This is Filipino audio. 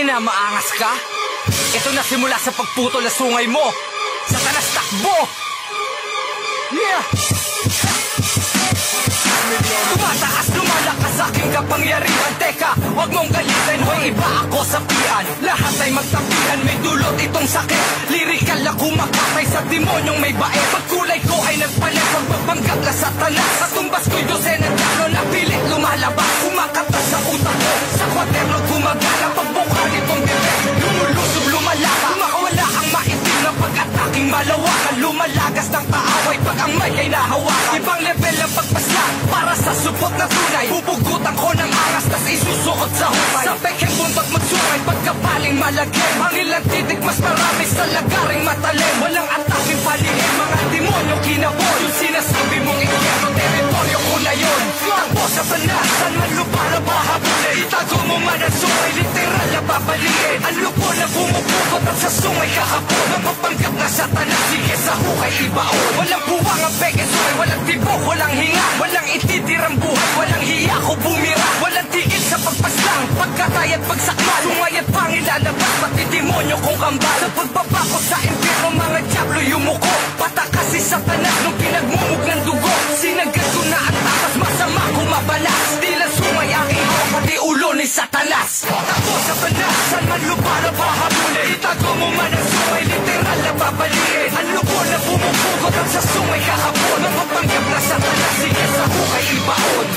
ina, maangas ka? Ito na simula sa pagputol na sungay mo. Satanas, takbo! Yeah! Tumataas, lumalakas aking kapangyarihan. Teka, huwag mong galitin, hoy, iba ako sa pian. Lahat ay magtapihan, may dulot itong sakit. Lirikal na kumakatay sa demonyong may bae. Pagkulay ko ay nagpalit, pagbabanggap na satanas. Sa tumbas ko'y dosenang dalo na pilit lumalabas. Kumakatas sa utak ko, sa kwaderno gumagala. Pagbuka nitong bebe, lumulusob, lumalaba. Kumakawala ang maitim na pag-ataking malawakan. Lumalagas ng kaaway pag ang may ay nahawakan. Ibang level ang pagpasla para sa supot na tunay. Bubugutan ko ng angas, tas isusuot sa hukay. Sa peking buntot magsungay, pagkapaling malagay. Ang ilang titik mas marami sa lagaring matalim. Walang ataking palihim, mga demonyo kinabol. Yung sinasabi mong ikyero, teritoryo ko na yun. Takbo sa banasan, man lupa na pahabulin. Itago mo man ang sungay, literal na babaliin. Ang lupo na bumubugot at sa sungay kahapon. Ang mapanggap na satanas, sige sa hukay ibaon. Walang buwang ang peke sungay, walang tibok, walang hinga. Walang ititirang buhay, walang hiya ko bumira. Walang tigil sa pagpaslang, pagkatay at pagsakmal. Sungay at pangilalabas, pati demonyo kong kambal. Sa pagbabako sa impyerno, mga diablo yumuko. Patakas si satanas nung pinagmumug ng dugo. Sinagad ko na ang takas, masama ko mabalas. Tila sungay aking hawak, pati ulo ni satanas. Takbo sa banasan, man lupa na pahabulin. Itago mo man ang sungay, literal na babaliin. Ang lupo na bumubugot at sa sungay kahapon. Ang mapanggap na satanas, sige sa hukay ibaon.